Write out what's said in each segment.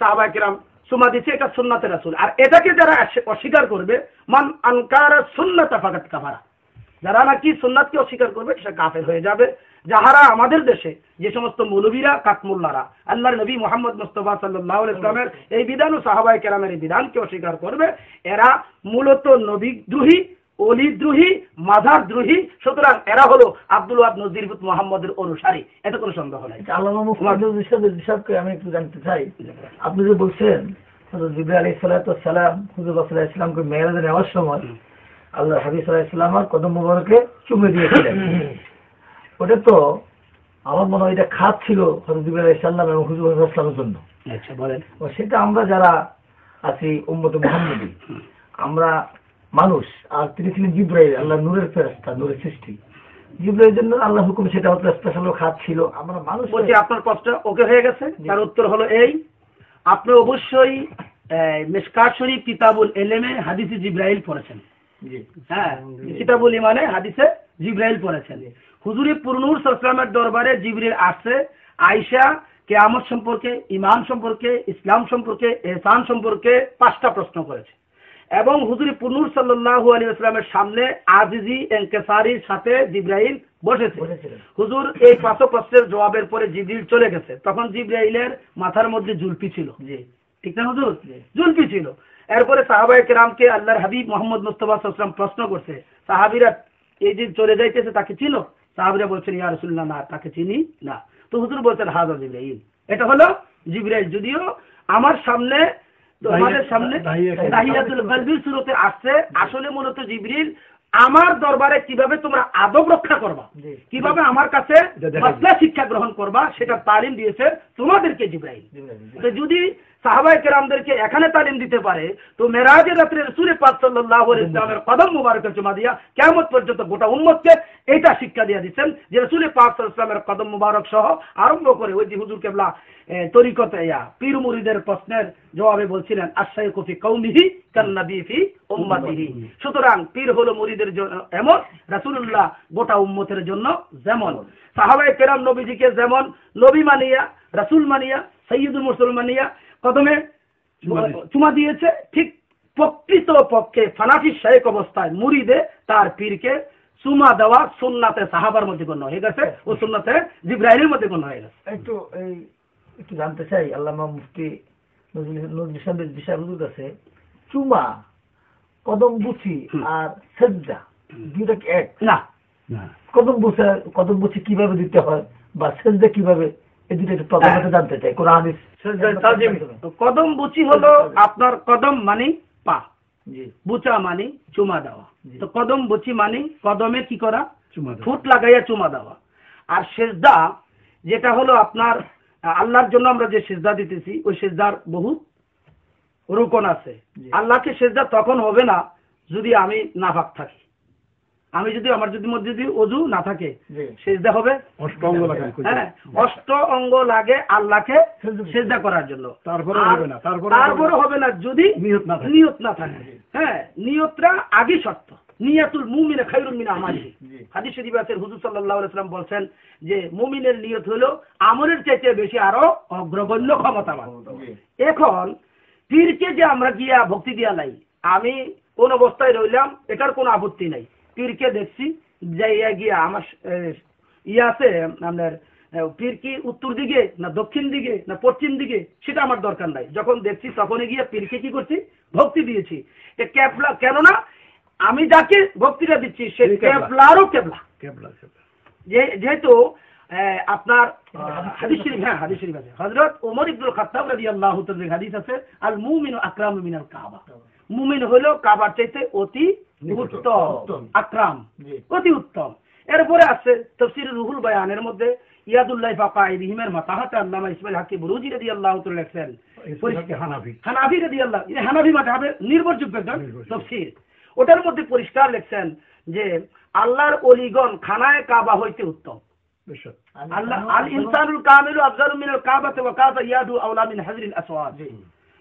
সাহাবায়ে কেরাম চুমা দিচ্ছে, এটা সুন্নাতে রাসূল। আর এটাকে যারা অস্বীকার করবে, মান আনকারা সুন্নাতা ফাকাত কাফারা, যারা নাকি সুন্নাতকে অস্বীকার করবে সে কাফের হয়ে যাবে। যাহারা আমাদের দেশে যে সমস্ত মৌলবীরা কাকমুল্লারা আল্লাহর নবী মুহাম্মদ মুস্তাফা সাল্লাল্লাহু আলাইহি ওয়াসাল্লামের এই বিধান ও সাহাবায়ে কেরামের এই বিধানকে অস্বীকার করবে, এরা মূলত নবীদ্রোহী, অলিদ্রোহী, মাজারদ্রোহী। সুতরাং এরা হলো আব্দুল ওয়াহাব নজরুল মুহাম্মদের অনুসারী, এতে কোনো সন্দেহ নাই। আল্লামা মুফতি সাহেবকে আমি একটু জানতে চাই, আপনি যে বলছেন হযরত জিবরাইল আলাইহিস সালাতু ওয়াস সালাম হুজুর রাসূলুল্লাহ সাল্লাল্লাহু আলাইহি ওয়াসাল্লামকে মেরাজে নেওয়ার সময় আল্লাহ হাবিব সাল্লাল্লাহু আলাইহি ওয়াসাল্লামের কদম মোবারকে চুমে দিয়েছিলেন। ওটা তো আমার মনে হয় এটা খাত ছিল হযরত জিবরাইল আলাইহিস সালাম এবং হুজুর রাসূলুল্লাহ সাল্লাল্লাহু আলাইহি ওয়াসাল্লামের জন্য। আচ্ছা বলেন। সেটা আমরা যারা আছি উম্মতে মুহাম্মদী, আমরা মানুষ, আর তিনি ছিলেন জিবরাইল, আল্লাহ নূরের ফেরেশতা, নূরের সৃষ্টি। জিবরাইলের জন্য আল্লাহ হুকুম সেটা হতো স্পেশাল খাত ছিল। আমরা মানুষ বলছি আপনার প্রশ্ন ওকে হয়ে গেছে। তার উত্তর হলো এই, আপনি অবশ্যই মিশকাত শরীফ কিতাবুল ইলমে হাদিসে জিবরাইল পড়েছেন। হ্যাঁ, কিতাবুল ইমানে হাদিসে জিবরাইল পড়েছেন। হুজুরে পুরনূর সাল্লাল্লাহু আলাইহি ওয়াসাল্লামের দরবারে জিবরিল আসছে আয়েশা কিয়ামত সম্পর্কে, ঈমান সম্পর্কে, ইসলাম সম্পর্কে, ইহসান সম্পর্কে 5টা প্রশ্ন করেছে এবং হুজুরে পুরনূর সাল্লাল্লাহু আলাইহি ওয়াসাল্লামের সামনে আজিজি ইনকিসারির সাথে জিবরাইল বসেছে। হুজুর এই 5 প্রশ্নের জবাবের পরে জিবরিল চলে গেছে। তখন জিবরাইলের মাথার মধ্যে জুলপি ছিল, ঠিক না হুজুর? জুলপি ছিল। এরপরে সাহাবায়ে কেরামকে আল্লাহর হাবিব মুহাম্মদ মুস্তাফা সাল্লাল্লাহু আলাইহি ওয়াসাল্লাম প্রশ্ন করছে, সাহাবীরা এই যে চলে যাইতেছে তাকে চিনো? সাহাবীরা বলছেন ইয়া রাসূলুল্লাহ না, তাকে চিনি না। তো হুজুর বলছেন হাযা জিবরাইল, এটা হলো জিবরাইল। যদিও আমার সামনে, তোমাদের সামনে তাহিয়াতুল কলবির সূরতে আসছে, আসলে মূলত জিবরিল আমার দরবারে কিভাবে তোমরা আদব রক্ষা করবা, কিভাবে আমার কাছে মাসলা শিক্ষা গ্রহণ করবা সেটা তালিম দিয়েছে তোমাদেরকে জিবরাইল। তো যদি সাহাবায়ে কেরামদেরকে এখানে তালিম দিতে পারে, তো মেরাজের রাত্রে রাসূল পাক সাল্লাল্লাহু আলাইহি ওয়াসাল্লামের কদম মুবারকে চুমা দিয়া কিয়ামত পর্যন্ত গোটা উম্মতকে এটা শিক্ষা দিয়ে দিচ্ছেন যে রাসূল পাক সাল্লাল্লাহু আলাইহি ওয়াসাল্লামের কদম মুবারক সহ আরম্ভ করে ওই যে হুজুর কেবলা তরিকতে পীর মুরিদের প্রশ্নের জবাবে বলছিলেন আশ-শাইখু ফি কওমিহি কান-নবী ফি উম্মতিহি। সুতরাং পীর হলো মুরিদের জন্য এমন, রাসূলুল্লাহ গোটা উম্মতের জন্য যেমন। সাহাবায়ে কেরাম নবীজিকে যেমন নবী মানিয়া, রাসূল মানিয়া, সাইয়্যিদুল মুরসালিন মানিয়া কদমে চুমা দিয়েছে, ঠিক প্রকৃত পক্ষে ফানাফি শাইখ অবস্থায় মুরিদে তার পীরকে চুমা দেওয়া সুন্নাতে সাহাবার মধ্যে গণ্য হয়ে গেছে ও সুন্নাতে জিবরাইলের মধ্যে গণ্য হয়ে গেছে। একটু জানতে চাই, আল্লামা মুফতি নজরুল ইসলামের বিষয় হুজুর কাছে চুমা, কদম বুচি আর সেজদা দুইটা কি এক? না, কদম বুচি কিভাবে দিতে হয় বা সেজদা কিভাবে, এই দুটো একটু প্রকাশে জানতে চাই। কোরআন হাদিস। কদম বুচি হলো আপনার কদম মানে পা, বুচা মানে চুমা দেওয়া। তো কদম বুচি মানে কদমে কি করা, ফুট লাগাইয়া চুমা দেওয়া। আর সেজদা যেটা হলো আপনার আল্লাহর জন্য আমরা যে সেজদা দিতেছি, ওই সেজদার বহু রুকন আছে। আল্লাহকে সেজদা তখন হবে না যদি আমি নাপাক থাকি। আমি যদি আমার মধ্যে যদি ওযু না থাকে, সেজদা হবে অষ্ট অঙ্গ লাগে আল্লাহকে সেজদা করার জন্য। তারপরে হবে না যদি নিয়ত না থাকে। হ্যাঁ, নিয়তটা আগে শর্ত। নিয়াতুল মুমিন খায়রুম মিন আমালিহি। হাদিস শরীফে আছে হুজুর সাল্লাল্লাহু আলাইহি ওয়াসাল্লাম বলেন যে মুমিনের নিয়ত হলো আমলের চাইতে বেশি আরো অগ্রগণ্য ক্ষমতাবান। এখন পীরকে যে আমরা গিয়া ভক্তি দিয়া লাই, আমি কোন অবস্থায় রইলাম এটার কোনো আপত্তি নাই। পীরকে দেখছি যাইয়া গিয়া আমার আছে আপনার পীর কি উত্তর দিকে না দক্ষিণ দিকে না পশ্চিম দিকে সেটা আমার দরকার নাই। যখন দেখছি তখনই গিয়ে পীরকে কি করছি, ভক্তি দিয়েছি। কেবলা, কেননা আমি যাকে ভক্তিটা দিচ্ছি সে কেবলারও কেবলা। যেহেতু আপনার হাদিস শরীফ, হ্যাঁ হাদিস শরীফ আছে, হযরত ওমর ইবনুল খাত্তাব রাদিয়াল্লাহু তাআলা হাদিস আছে, আল মুমিনু আকরামু মিনাল কাবা। মুমিন হলো কাবার চাইতে অতি উত্তম, আকরাম, অতি উত্তম। এরপরে আছে তাফসীর রুহুল বায়ানের মধ্যে ইয়াদুল্লাহ ফাকাইদিহিমের মাতাহাতে আল্লামা ইসমাইল হাকি বুরুজি রাদিয়াল্লাহু তাআলা লেখেন, পরিষ্কার হানাফি রাদিয়াল্লাহু, হানাফি মাযহাবের নির্ভরযোগ্য তাফসীর, ওটার মধ্যে পরিষ্কার লেখছেন যে আল্লাহর ওলিগণ খানায়ে কাবা হইতে উত্তম। আল্লাহ আল ইনসানুল কামিলু আফজালু মিনাল কাবাতি ওয়া কাযা ইয়াদু আওলা মিন হাজরিল আসওয়াদ।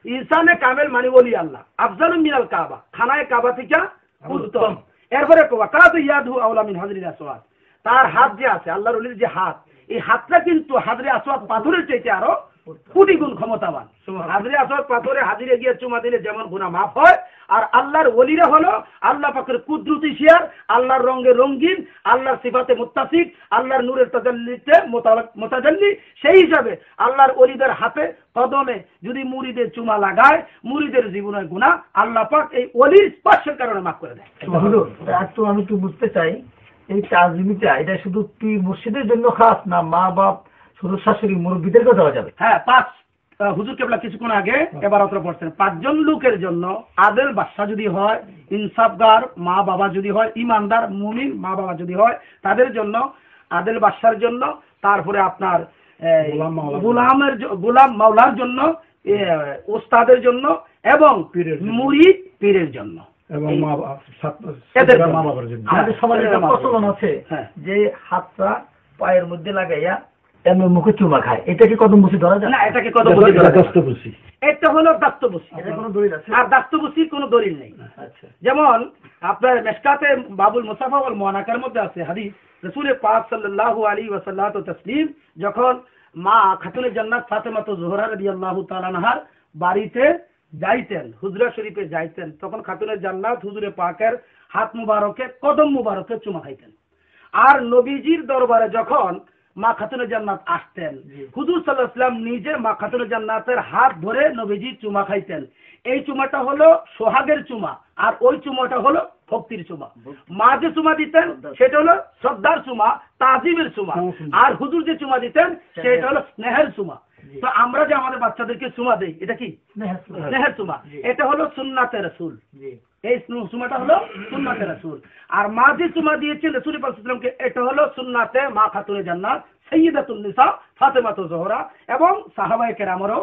ইনসানে কামেল মানে ওলি আল্লাহ, আফজালু মিনাল কাবা, খানায়ে কাবা থেকে উত্তম। এরপরে ওয়া কাযা ইয়াদু আওলা মিন হাজরিল আসওয়াদ, তার হাত যে আছে আল্লাহর ওলির যে হাত, এই হাতটা কিন্তু হাজরে আসওয়াদ পাথরের চাইতে আরো কোটি গুণ ক্ষমতাবান। হাজরে আসওয়াদ পাথরে হাজিরে গিয়ে চুমা দিলে যেমন গুনাহ মাফ হয়, আর আল্লাহর ওলিরা হলো আল্লাহ পাকের কুদরতি শিয়ার, আল্লাহর রঙে রঙিন, আল্লাহর সিফাতে মুত্তাসিফ, আল্লাহর নূরের তাজাল্লিতে মুতাজাল্লি। সেই হিসাবে আল্লাহর ওলিদের হাতে কদমে যদি মুরিদের চুমা লাগায়, মুরিদের জীবনের গুনাহ আল্লাহ পাক এই ওলির স্পর্শের কারণে মাফ করে দেয়। হুজুর একটু আমি একটু বুঝতে চাই, এই তাজিমিটা এটা শুধু পীর মুর্শিদের জন্য খাস না মা বাপ শুধু শাশুড়ি মুরব্বীদেরকে দেওয়া যাবে? হ্যাঁ, পাঁচ হুজুর কেবলা কিছুক্ষণ আগে এবার অত পড়ছেন, 5 জন লোকের জন্য আদেল বাদশা যদি হয়, ইনসাফগার মা বাবা যদি হয়, ইমানদার মুমিন মা বাবা যদি হয়, তাদের জন্য আদেল বাদশার জন্য, তারপরে আপনার গোলাম মাওলার জন্য, ওস্তাদের জন্য, এবং মুরিদ পীরের জন্য, এবং মা বাবার জন্য। আমাদের সমাজে একটা প্রচলন আছে যে হাতটা পায়ের মধ্যে লাগাইয়া এমন মুখে চুমা খায়, এটা কি কদম বসি ধরা যায়? না, এটাকে কদম বসি ধরা যায়। দাস্তবসি, এটা হলো দাস্তবসি। এটা কোনো দলিল আছে? আর দাস্তবসির কোনো দলিল নেই। আচ্ছা, যেমন আপনার মেশকাতে বাবুল মুসাফা ওয়াল মুআনাকার মধ্যে আছে হাদিস, রাসূল পাক সাল্লাল্লাহু আলাইহি ওয়াসাল্লাম তাসলিম যখন মা খাতুনে জান্নাত ফাতেমা জোহরা রাদিয়াল্লাহু তাআলা আনহার বাড়িতে যাইতেন, হুজরা শরীফে যাইতেন, তখন খাতুনে জান্নাত হুজুরে পাকের হাত মুবারকে কদম মুবারকে চুমা খাইতেন। আর নবীজির দরবারে যখন মা খাতুনে জান্নাত আসতেন, হুজুর সাল্লাল্লাহু আলাইহি ওয়াসাল্লাম নিজে মা খাতুনে জান্নাতের হাত ধরে নবীজি চুমা খাইতেন। এই চুমাটা হলো সোহাগের চুমা, আর ওই চুমাটা হলো ভক্তির চুমা। মা যে চুমা দিতেন সেটা হলো শ্রদ্ধার চুমা, তাজিমের চুমা, আর হুজুর যে চুমা দিতেন সেটা হলো স্নেহের চুমা। তো আমরা যে আমাদের বাচ্চাদেরকে চুমা দেই, এটা কি? স্নেহের চুমা। এটা হলো সুন্নাতে রাসূল। এই চুমাটা হলো সুন্নাতে রাসূল। আর মা যে চুমা দিয়েছেন রাসূল পাক সাল্লাল্লাহু আলাইহি ওয়াসাল্লামকে, এটা হলো সুন্নাতে মা খাতুনে জান্নাত সাইয়্যিদাতুন নিসা ফাতেমা জোহরা এবং সাহাবায়ে কেরামেরও